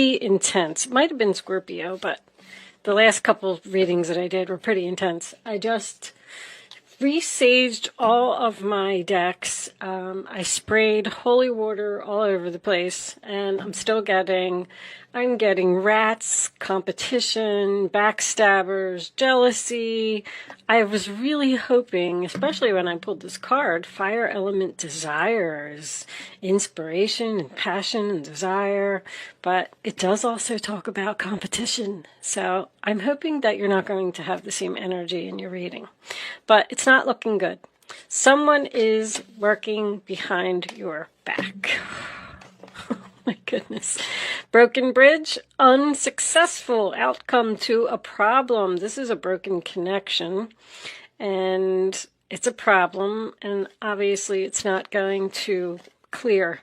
intense. Might have been Scorpio, but the last couple readings that I did were pretty intense. I just resaged all of my decks. I sprayed holy water all over the place, and I'm getting rats, competition, backstabbers, jealousy. I was really hoping, especially when I pulled this card, fire element desires, inspiration and passion and desire, but it does also talk about competition. So I'm hoping that you're not going to have the same energy in your reading, but it's not looking good. Someone is working behind your back. My goodness. Broken bridge, unsuccessful outcome to a problem. This is a broken connection, and it's a problem, and obviously it's not going to clear.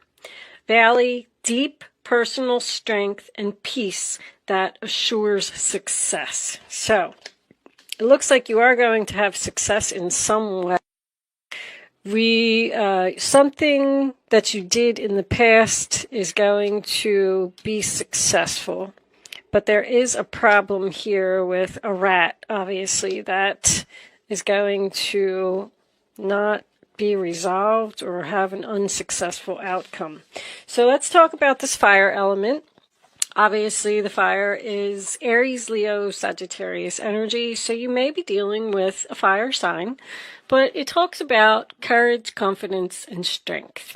Valley, deep personal strength and peace that assures success. So it looks like you are going to have success in some way. Something that you did in the past is going to be successful, but there is a problem here with a rat, obviously, that is going to not be resolved or have an unsuccessful outcome. So let's talk about this fire element. Obviously, the fire is Aries, Leo, Sagittarius energy, so you may be dealing with a fire sign, but it talks about courage, confidence, and strength.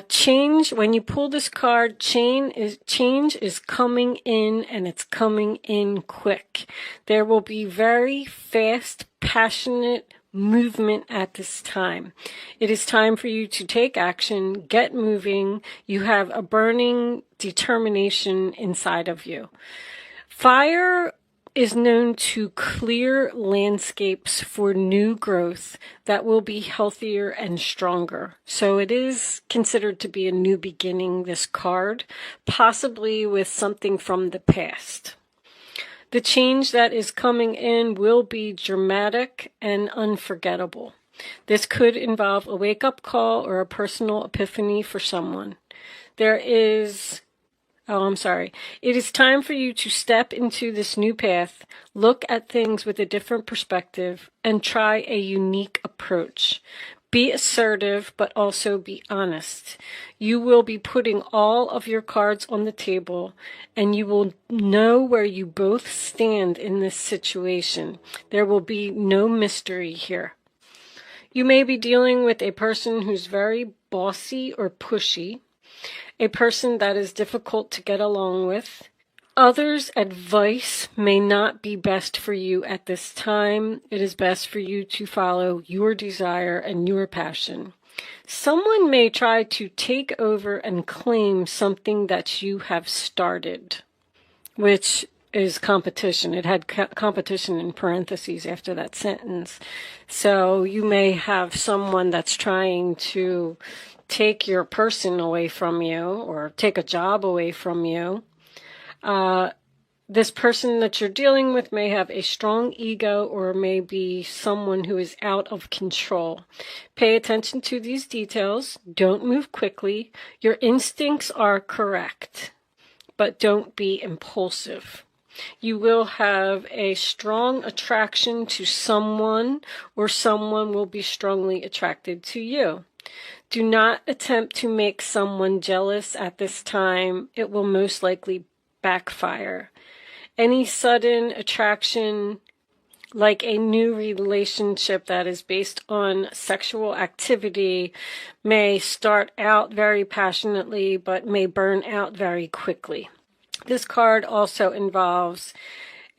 Change, when you pull this card, change is coming in, and it's coming in quick. There will be very fast, passionate movement at this time. It is time for you to take action, get moving. You have a burning determination inside of you. Fire is known to clear landscapes for new growth that will be healthier and stronger. So it is considered to be a new beginning, this card, possibly with something from the past. The change that is coming in will be dramatic and unforgettable. This could involve a wake-up call or a personal epiphany for someone. It is time for you to step into this new path, look at things with a different perspective, and try a unique approach. Be assertive, but also be honest. You will be putting all of your cards on the table, and you will know where you both stand in this situation. There will be no mystery here. You may be dealing with a person who's very bossy or pushy, a person that is difficult to get along with. Others' advice may not be best for you at this time. It is best for you to follow your desire and your passion. Someone may try to take over and claim something that you have started, which is competition. It had competition in parentheses after that sentence. So you may have someone that's trying to take your person away from you or take a job away from you. This person that you're dealing with may have a strong ego or may be someone who is out of control. Pay attention to these details. Don't move quickly. Your instincts are correct, but don't be impulsive. You will have a strong attraction to someone, or someone will be strongly attracted to you. Do not attempt to make someone jealous at this time. It will most likely backfire. Any sudden attraction, like a new relationship that is based on sexual activity, may start out very passionately but may burn out very quickly. This card also involves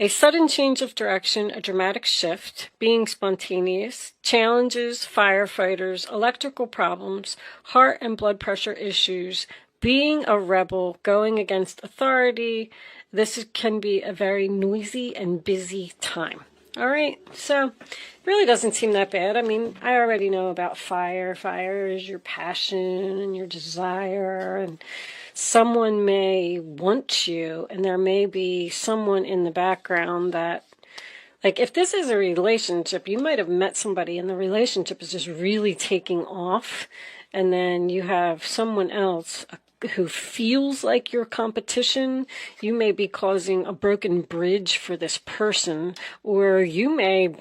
a sudden change of direction, a dramatic shift, being spontaneous, challenges, firefighters, electrical problems, heart and blood pressure issues, being a rebel, going against authority. This can be a very noisy and busy time. All right, so it really doesn't seem that bad. I mean, I already know about fire. Fire is your passion and your desire, and someone may want you, and there may be someone in the background that, like, if this is a relationship, you might have met somebody and the relationship is just really taking off, and then you have someone else, who feels like your competition. You may be causing a broken bridge for this person, or you may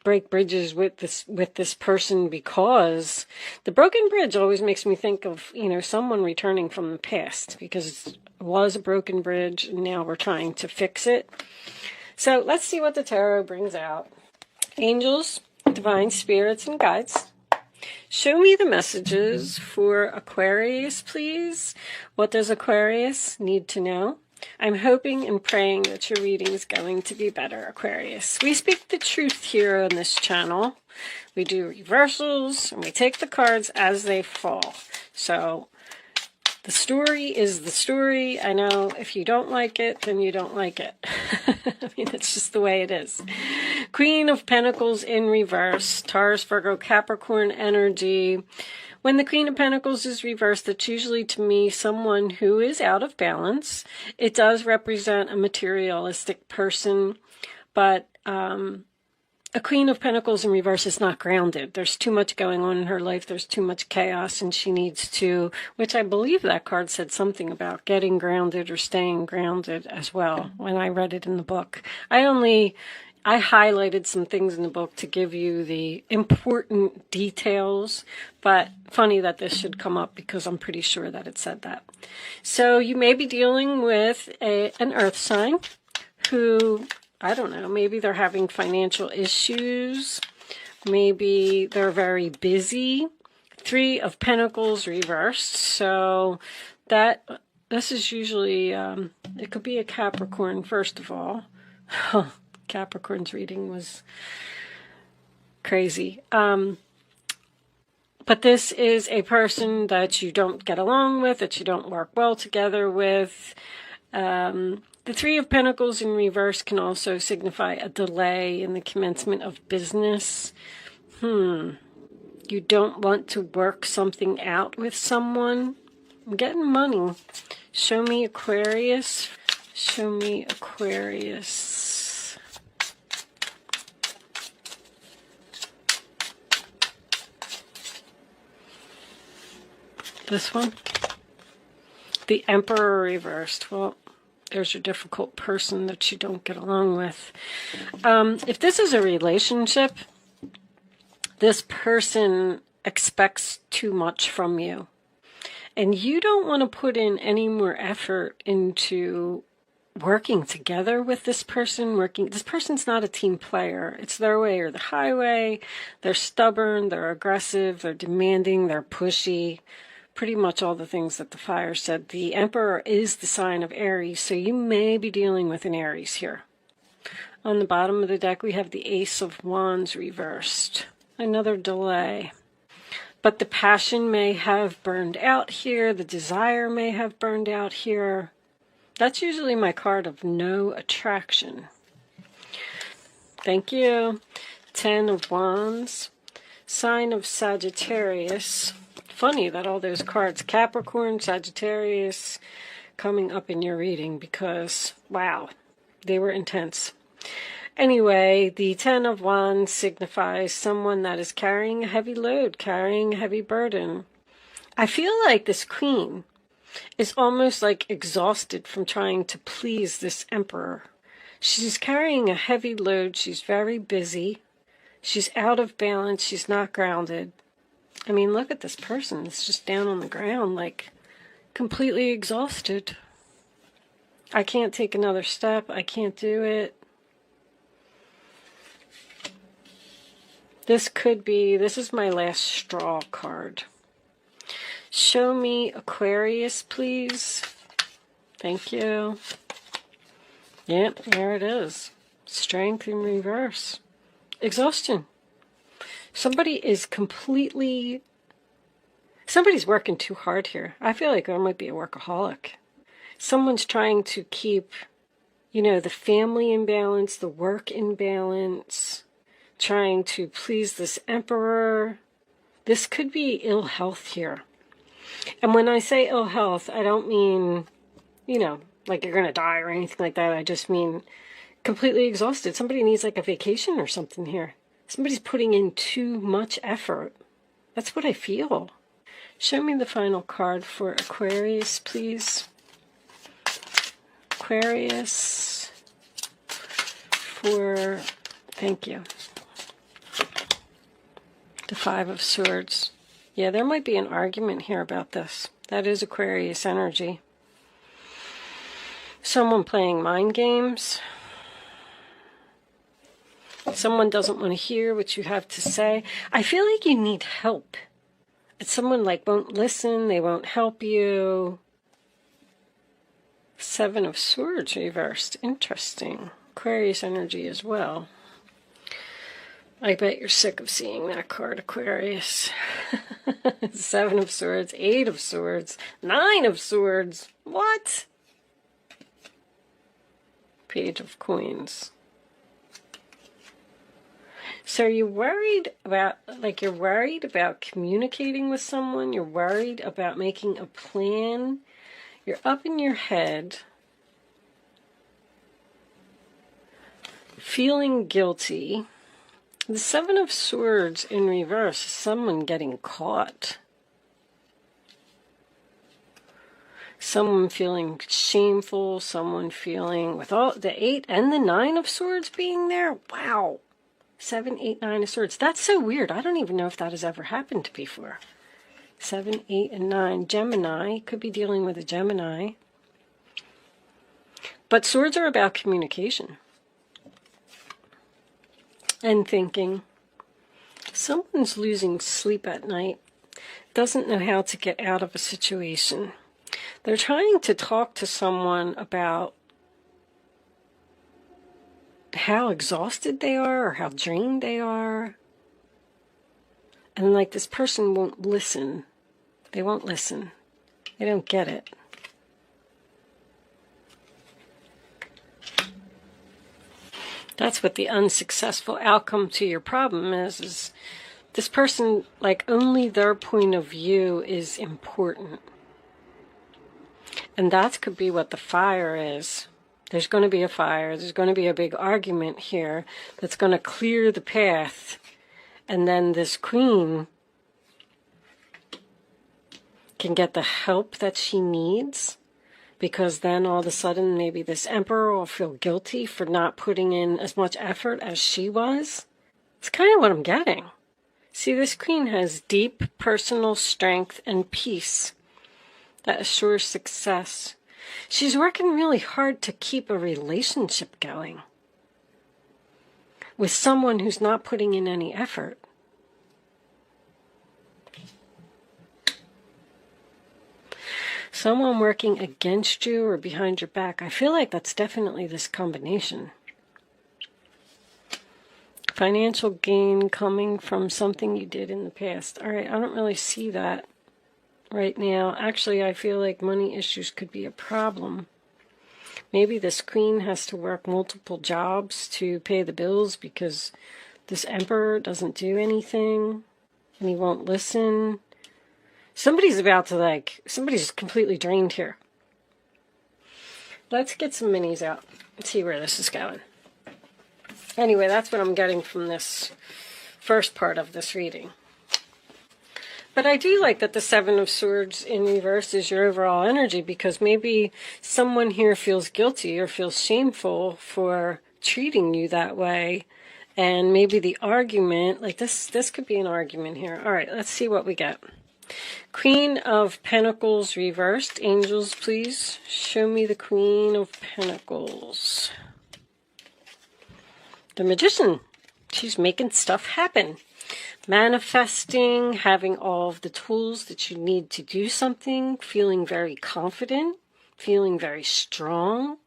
break bridges with this person, because the broken bridge always makes me think of, someone returning from the past, because it was a broken bridge and now we're trying to fix it. So let's see what the tarot brings out. Angels, divine spirits, and guides, show me the messages for Aquarius, please. What does Aquarius need to know? I'm hoping and praying that your reading is going to be better, Aquarius. We speak the truth here on this channel. We do reversals, and we take the cards as they fall. So the story is the story. I know if you don't like it, then you don't like it. I mean, it's just the way it is. Queen of Pentacles in reverse, Taurus, Virgo, Capricorn energy. When the Queen of Pentacles is reversed, that's usually, to me, someone who is out of balance. It does represent a materialistic person, but a Queen of Pentacles in reverse is not grounded. There's too much going on in her life. There's too much chaos, and she needs to, which I believe that card said something about getting grounded or staying grounded as well when I read it in the book. I highlighted some things in the book to give you the important details, but funny that this should come up because I'm pretty sure that it said that. So you may be dealing with an earth sign who, I don't know, maybe they're having financial issues. Maybe they're very busy. Three of Pentacles reversed. So this is usually, it could be a Capricorn, first of all. Capricorn's reading was crazy. But this is a person that you don't get along with, that you don't work well together with. The Three of Pentacles in reverse can also signify a delay in the commencement of business. You don't want to work something out with someone. I'm getting money. Show me Aquarius. Show me Aquarius. This one, the Emperor reversed. Well, there's your difficult person that you don't get along with. If this is a relationship, this person expects too much from you. And you don't want to put in any more effort into working together with this person. This person's not a team player. It's their way or the highway. They're stubborn, they're aggressive, they're demanding, they're pushy. Pretty much all the things that the fire said. The Emperor is the sign of Aries, so you may be dealing with an Aries here. On the bottom of the deck, we have the Ace of Wands reversed. Another delay. But the passion may have burned out here. The desire may have burned out here. That's usually my card of no attraction. Thank you. Ten of Wands. Sign of Sagittarius. Funny that all those cards, Capricorn, Sagittarius, coming up in your reading because, wow, they were intense. Anyway, the Ten of Wands signifies someone that is carrying a heavy load, carrying a heavy burden. I feel like this Queen is almost like exhausted from trying to please this Emperor. She's carrying a heavy load. She's very busy. She's out of balance. She's not grounded. I mean, look at this person. It's just down on the ground, like completely exhausted. I can't take another step. I can't do it. This is my last straw card. Show me Aquarius, please. Thank you. Yep, there it is. Strength in reverse. Exhaustion. Somebody's working too hard here. I feel like there might be a workaholic. Someone's trying to keep, the family in balance, the work in balance, trying to please this Emperor. This could be ill health here. And when I say ill health, I don't mean, like you're going to die or anything like that. I just mean completely exhausted. Somebody needs like a vacation or something here. Somebody's putting in too much effort. That's what I feel. Show me the final card for Aquarius, please. Aquarius for, thank you. The Five of Swords. Yeah, there might be an argument here about this. That is Aquarius energy. Someone playing mind games. Someone doesn't want to hear what you have to say. I feel like you need help. It's someone like won't listen, they won't help you. Seven of Swords reversed. Interesting. Aquarius energy as well. I bet you're sick of seeing that card, Aquarius. Seven of Swords, Eight of Swords, Nine of Swords. What? Page of Coins. So you're worried about, you're worried about communicating with someone. You're worried about making a plan. You're up in your head, feeling guilty. The Seven of Swords in reverse is someone getting caught. Someone feeling shameful, someone feeling, with all the Eight and the Nine of Swords being there, wow. 7, 8, 9 of Swords. That's so weird. I don't even know if that has ever happened before. 7, 8, and 9. Gemini. Could be dealing with a Gemini. But swords are about communication. And thinking. Someone's losing sleep at night. Doesn't know how to get out of a situation. They're trying to talk to someone about how exhausted they are or how drained they are. And like this person won't listen. They won't listen. They don't get it. That's what the unsuccessful outcome to your problem is this person, like, only their point of view is important. And that could be what the fire is. There's going to be a fire. There's going to be a big argument here that's going to clear the path. And then this queen can get the help that she needs, because then all of a sudden maybe this emperor will feel guilty for not putting in as much effort as she was. It's kind of what I'm getting. See, this queen has deep personal strength and peace that assures success. She's working really hard to keep a relationship going with someone who's not putting in any effort. Someone working against you or behind your back. I feel like that's definitely this combination. Financial gain coming from something you did in the past. All right, I don't really see that right now. Actually, I feel like money issues could be a problem. Maybe this queen has to work multiple jobs to pay the bills because this emperor doesn't do anything and he won't listen. Somebody's about to, somebody's completely drained here. Let's get some minis out and see where this is going. Anyway, that's what I'm getting from this first part of this reading. But I do like that the Seven of Swords in reverse is your overall energy, because maybe someone here feels guilty or feels shameful for treating you that way. And maybe the argument, this could be an argument here. All right, let's see what we get. Queen of Pentacles reversed. Angels, please show me the Queen of Pentacles. The Magician. She's making stuff happen. Manifesting, having all of the tools that you need to do something, feeling very confident, feeling very strong,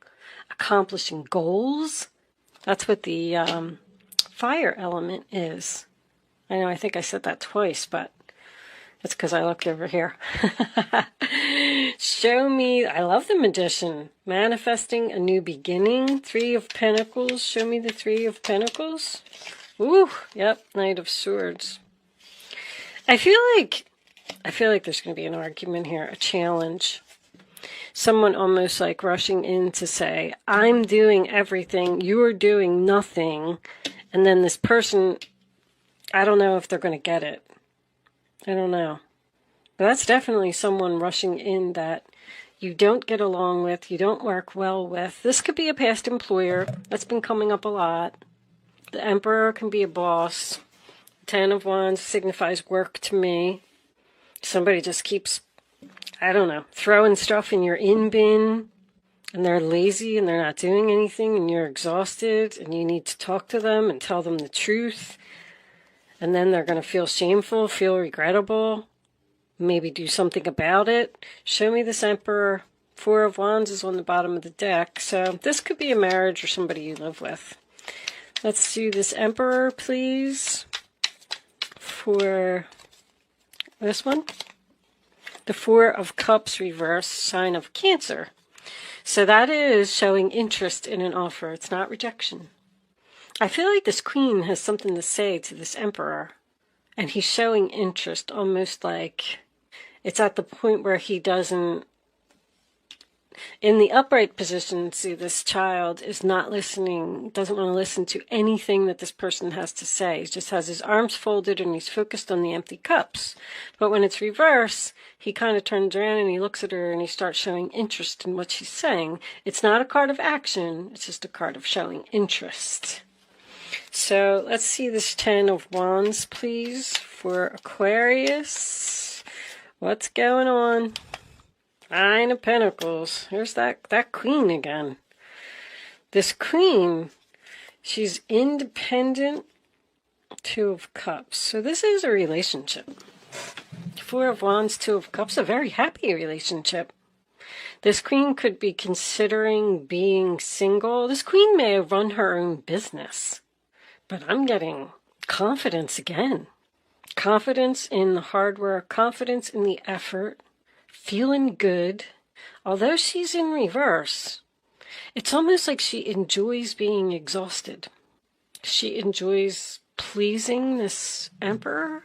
accomplishing goals. That's what the fire element is. I know, I think I said that twice, but that's because I looked over here. Show me, I love the Magician. Manifesting a new beginning. Three of Pentacles. Show me the Three of Pentacles. Ooh, yep, Knight of Swords. I feel like there's going to be an argument here, a challenge. Someone almost like rushing in to say, I'm doing everything, you're doing nothing. And then this person, I don't know if they're going to get it. I don't know. That's definitely someone rushing in that you don't get along with, you don't work well with. This could be a past employer. That's been coming up a lot. The Emperor can be a boss. Ten of Wands signifies work to me. Somebody just keeps, I don't know, throwing stuff in your in bin, and they're lazy and they're not doing anything, and you're exhausted, and you need to talk to them and tell them the truth. And then they're going to feel shameful, feel regrettable, maybe do something about it. Show me this Emperor. Four of Wands is on the bottom of the deck. So this could be a marriage or somebody you live with. Let's do this Emperor, please, for this one. The Four of Cups reverse, sign of Cancer. So that is showing interest in an offer. It's not rejection. I feel like this Queen has something to say to this Emperor. And he's showing interest, almost like it's at the point where he doesn't, in the upright position, see, this child is not listening, doesn't want to listen to anything that this person has to say. He just has his arms folded and he's focused on the empty cups. But when it's reverse, he kind of turns around and he looks at her and he starts showing interest in what she's saying. It's not a card of action, it's just a card of showing interest. So let's see this Ten of Wands, please, for Aquarius. What's going on? Nine of Pentacles. Here's that Queen again. This Queen, she's independent. Two of Cups. So this is a relationship. Four of Wands, Two of Cups, a very happy relationship. This Queen could be considering being single. This Queen may have run her own business. But I'm getting confidence again. Confidence in the hard work, confidence in the effort, feeling good. Although she's in reverse, it's almost like she enjoys being exhausted. She enjoys pleasing this Emperor.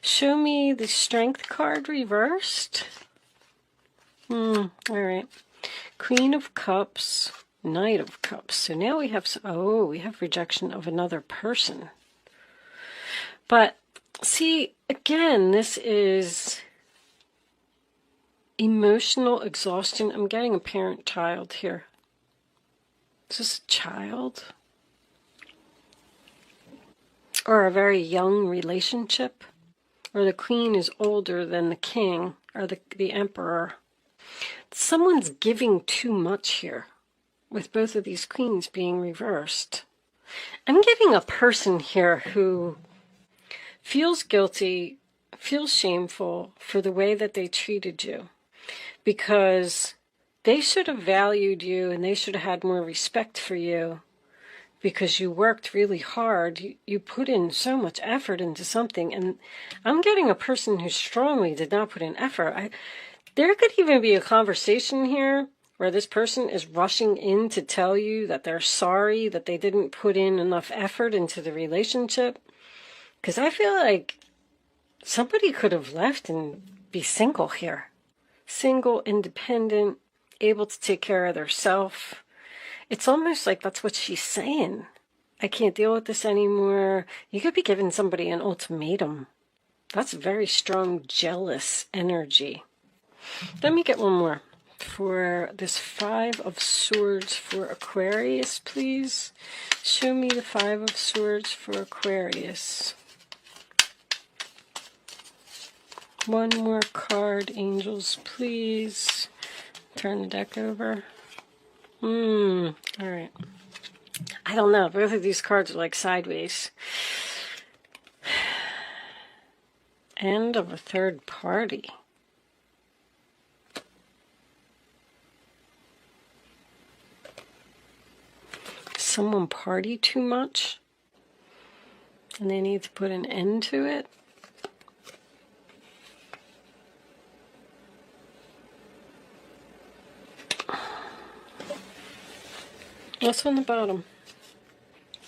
Show me the Strength card reversed. All right. Queen of Cups. Knight of Cups. So now we have, we have rejection of another person. But see, again, this is emotional exhaustion. I'm getting a parent-child here. Is this a child? Or a very young relationship? Or the Queen is older than the King or the Emperor. Someone's giving too much here, with both of these Queens being reversed. I'm getting a person here who feels guilty, feels shameful for the way that they treated you, because they should have valued you and they should have had more respect for you because you worked really hard. You put in so much effort into something, and I'm getting a person who strongly did not put in effort. There could even be a conversation here where this person is rushing in to tell you that they're sorry that they didn't put in enough effort into the relationship. Because I feel like somebody could have left and be single here. Single, independent, able to take care of themselves. It's almost like that's what she's saying. I can't deal with this anymore. You could be giving somebody an ultimatum. That's very strong, jealous energy. Let me get one more. For this Five of Swords for Aquarius, please. Show me the Five of Swords for Aquarius. One more card, angels, please. Turn the deck over. All right. I don't know. Both of these cards are like sideways. End of a third party. Someone party too much and they need to put an end to it. What's on the bottom?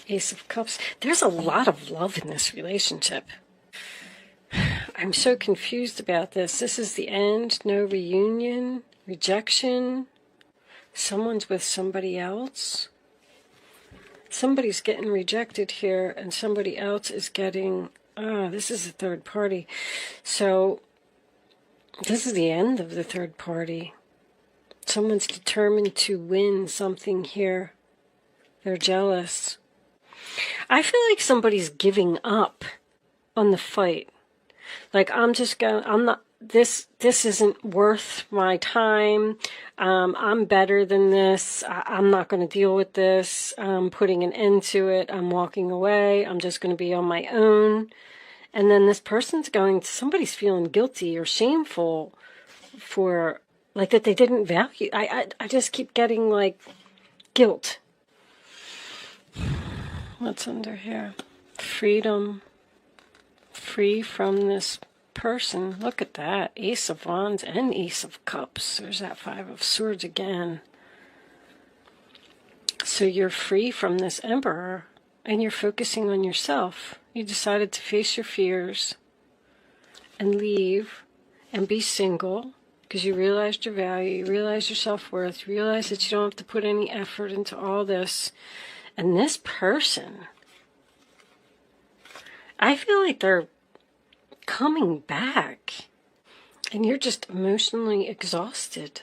Ace of Cups. There's a lot of love in this relationship. I'm so confused about this. This is the end. No reunion. Rejection. Someone's with somebody else. Somebody's getting rejected here, and somebody else is getting... this is a third party. So, This is the end of the third party. Someone's determined to win something here. They're jealous. I feel like somebody's giving up on the fight. Like, I'm not, this isn't worth my time. I'm better than this. I'm not going to deal with this. I'm putting an end to it. I'm walking away. I'm just going to be on my own. And then this person's somebody's feeling guilty or shameful for, like, that they didn't value. I just keep getting, like, guilt. What's under here? Freedom. Free from this person. Look at that. Ace of Wands and Ace of Cups. There's that Five of Swords again. So you're free from this Emperor and you're focusing on yourself. You decided to face your fears and leave and be single because you realized your value, you realized your self-worth, you realized that you don't have to put any effort into all this. And this person, I feel like they're coming back and you're just emotionally exhausted.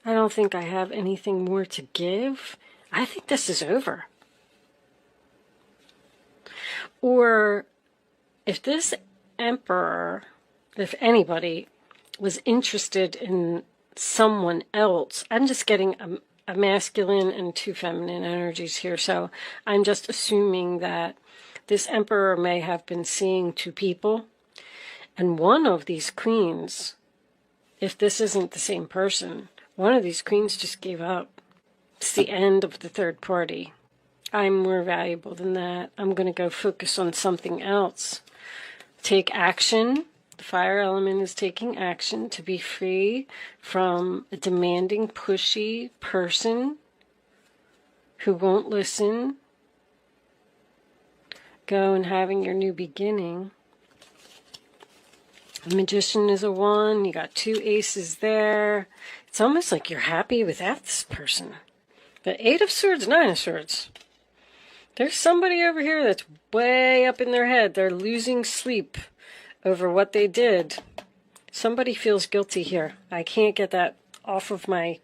I don't think I have anything more to give. I think this is over. Or if this Emperor, if anybody was interested in someone else, I'm just getting a masculine and two feminine energies here. So I'm just assuming that this Emperor may have been seeing two people. And one of these queens, if this isn't the same person, one of these queens just gave up. It's the end of the third party. I'm more valuable than that. I'm going to go focus on something else. Take action. The fire element is taking action to be free from a demanding, pushy person who won't listen. Go and having your new beginning. The Magician is a 1. You got 2 aces there. It's almost like you're happy without this person. The 8 of Swords, 9 of Swords. There's somebody over here that's way up in their head. They're losing sleep over what they did. Somebody feels guilty here. I can't get that off of my...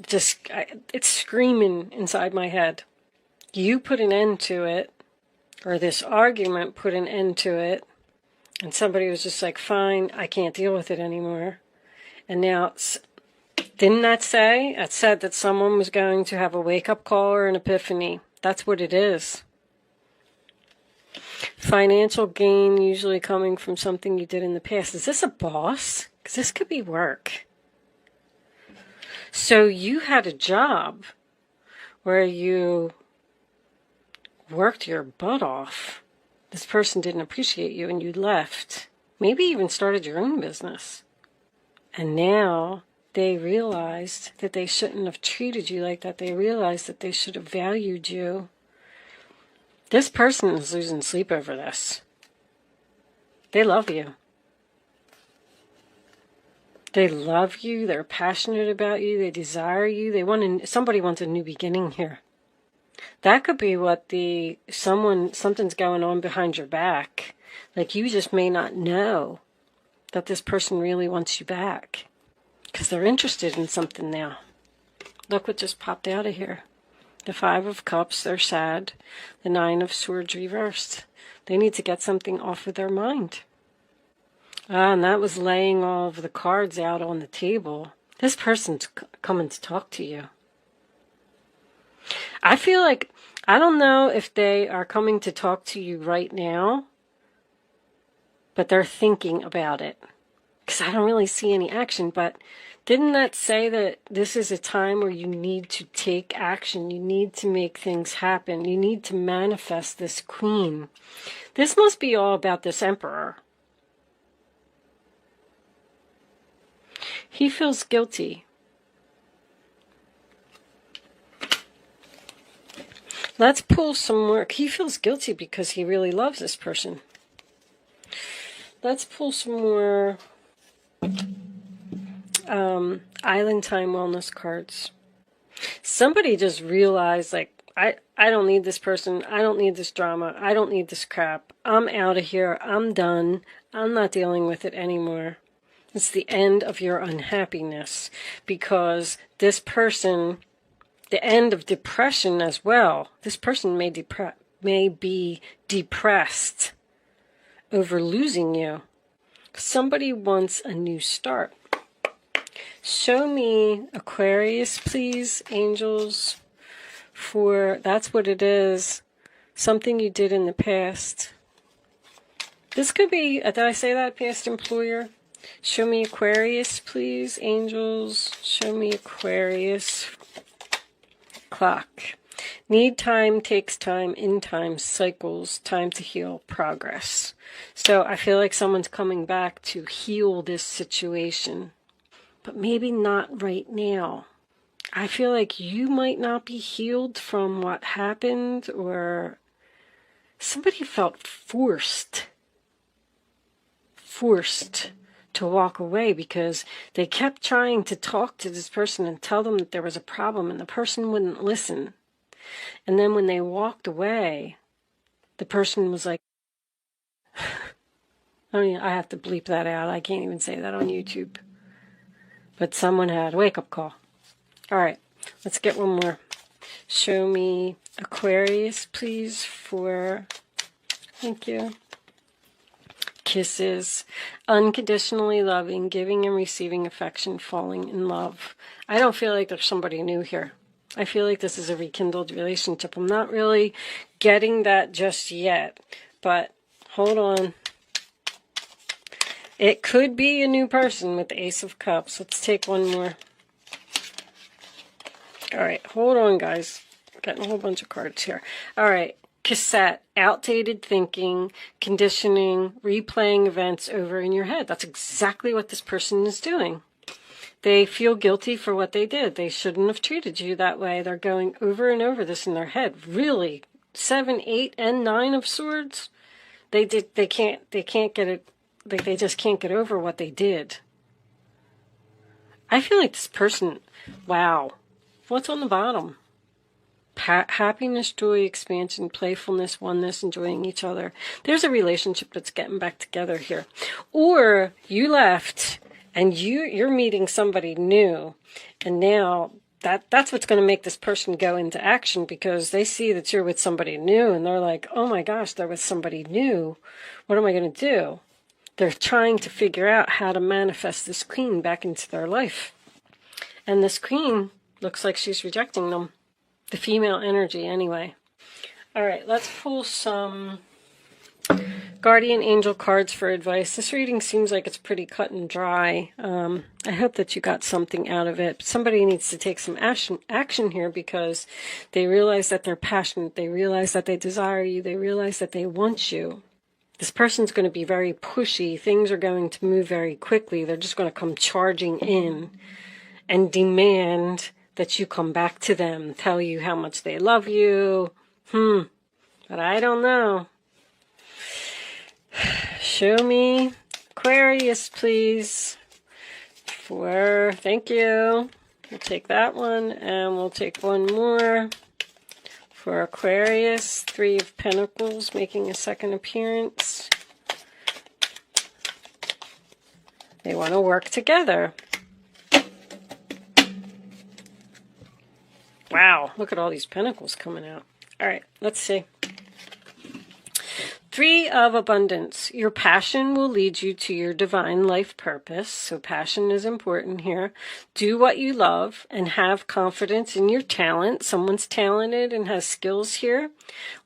it's screaming inside my head. You put an end to it, or this argument put an end to it, and somebody was just like, fine, I can't deal with it anymore. And now, didn't that say? It said that someone was going to have a wake-up call or an epiphany. That's what it is. Financial gain usually coming from something you did in the past. Is this a boss? Because this could be work. So you had a job where you worked your butt off. This person didn't appreciate you and you left. Maybe even started your own business. And now they realized that they shouldn't have treated you like that. They realized that they should have valued you. This person is losing sleep over this. They love you. They love you. They're passionate about you. They desire you. Somebody wants a new beginning here. That could be what something's going on behind your back. Like you just may not know that this person really wants you back. Because they're interested in something now. Look what just popped out of here. The 5 of Cups, they're sad. The 9 of Swords reversed. They need to get something off of their mind. And that was laying all of the cards out on the table. This person's coming to talk to you. I feel like, I don't know if they are coming to talk to you right now, but they're thinking about it. Because I don't really see any action, but didn't that say that this is a time where you need to take action? You need to make things happen. You need to manifest this queen. This must be all about this Emperor. He feels guilty. Let's pull some more. He feels guilty because he really loves this person. Let's pull some more Island Time Wellness cards. Somebody just realized, like, I don't need this person. I don't need this drama. I don't need this crap. I'm out of here. I'm done. I'm not dealing with it anymore. It's the end of your unhappiness, because this person, the end of depression as well. This person may be depressed over losing you. Somebody wants a new start. Show me Aquarius, please, angels, for that's what it is. Something you did in the past. This could be, did I say that, past employer? Show me Aquarius, please, angels. Show me Aquarius. Clock. Need time, takes time, in time, cycles, time to heal, progress. So I feel like someone's coming back to heal this situation, but maybe not right now. I feel like you might not be healed from what happened, or somebody felt forced to walk away because they kept trying to talk to this person and tell them that there was a problem, and the person wouldn't listen. And then when they walked away, the person was like, I have to bleep that out. I can't even say that on YouTube. But someone had a wake-up call. All right, let's get one more. Show me Aquarius, please, for, thank you. Kisses, unconditionally loving, giving and receiving affection, falling in love. I don't feel like there's somebody new here. I feel like this is a rekindled relationship. I'm not really getting that just yet, but hold on. It could be a new person with the Ace of Cups. Let's take one more. All right, hold on, guys. I'm getting a whole bunch of cards here. All right, cassette, outdated thinking, conditioning, replaying events over in your head. That's exactly what this person is doing. They feel guilty for what they did. They shouldn't have treated you that way. They're going over and over this in their head. Really, 7, 8, and 9 of Swords. They can't get it. They just can't get over what they did. I feel like this person, wow. What's on the bottom? Happiness, joy, expansion, playfulness, oneness, enjoying each other. There's a relationship that's getting back together here. Or you left and you're meeting somebody new, and now that's what's going to make this person go into action, because they see that you're with somebody new and they're like, oh my gosh, they're with somebody new. What am I going to do? They're trying to figure out how to manifest this queen back into their life. And this queen looks like she's rejecting them. The female energy, anyway. All right, let's pull some guardian angel cards for advice. This reading seems like it's pretty cut and dry. I hope that you got something out of it. But somebody needs to take some action here, because they realize that they're passionate. They realize that they desire you. They realize that they want you. This person's going to be very pushy. Things are going to move very quickly. They're just going to come charging in and demand that you come back to them, tell you how much they love you. But I don't know. Show me Aquarius, please. Thank you. We'll take that one, and we'll take one more. For Aquarius, 3 of Pentacles making a second appearance. They want to work together. Wow, look at all these pentacles coming out. All right, let's see. 3 of Abundance. Your passion will lead you to your divine life purpose. So passion is important here. Do what you love and have confidence in your talent. Someone's talented and has skills here.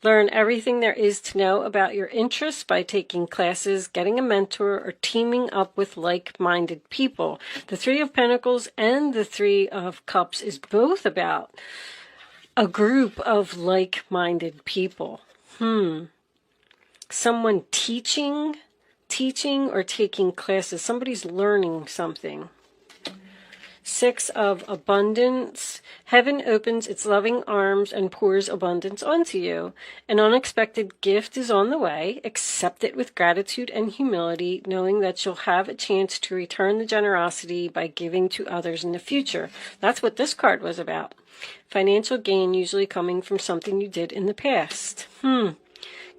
Learn everything there is to know about your interests by taking classes, getting a mentor, or teaming up with like-minded people. The 3 of Pentacles and the 3 of Cups is both about a group of like-minded people. Someone teaching or taking classes. Somebody's learning something. 6 of Abundance. Heaven opens its loving arms and pours abundance onto you. An unexpected gift is on the way. Accept it with gratitude and humility, knowing that you'll have a chance to return the generosity by giving to others in the future. That's what this card was about. Financial gain usually coming from something you did in the past.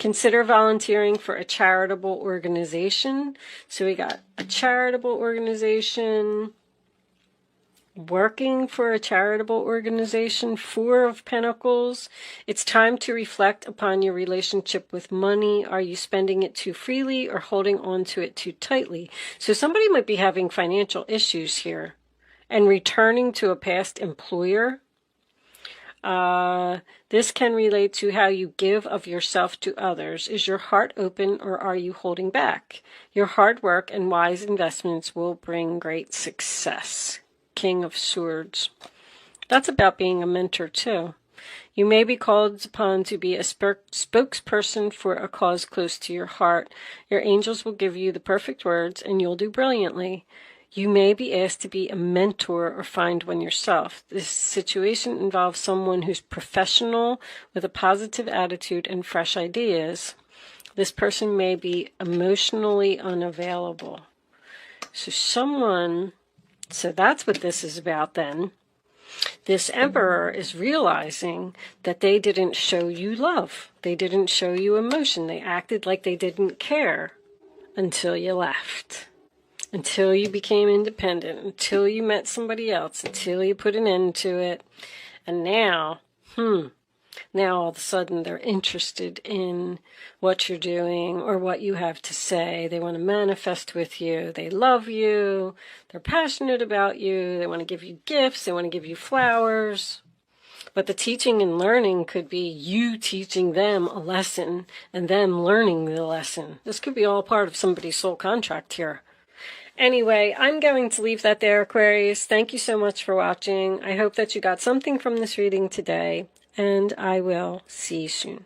Consider volunteering for a charitable organization. So we got a charitable organization, working for a charitable organization, Four of Pentacles. It's time to reflect upon your relationship with money. Are you spending it too freely or holding on to it too tightly? So somebody might be having financial issues here and returning to a past employer. This can relate to how you give of yourself to others. Is your heart open or are you holding back? Your hard work and wise investments will bring great success. King of Swords. That's about being a mentor too. You may be called upon to be a spokesperson for a cause close to your heart. Your angels will give you the perfect words and you'll do brilliantly. You may be asked to be a mentor or find one yourself. This situation involves someone who's professional with a positive attitude and fresh ideas. This person may be emotionally unavailable. So that's what this is about then. This Emperor is realizing that they didn't show you love. They didn't show you emotion. They acted like they didn't care until you left. Until you became independent, until you met somebody else, until you put an end to it. And now all of a sudden they're interested in what you're doing or what you have to say. They want to manifest with you. They love you. They're passionate about you. They want to give you gifts. They want to give you flowers. But the teaching and learning could be you teaching them a lesson and them learning the lesson. This could be all part of somebody's soul contract here. Anyway, I'm going to leave that there, Aquarius. Thank you so much for watching. I hope that you got something from this reading today, and I will see you soon.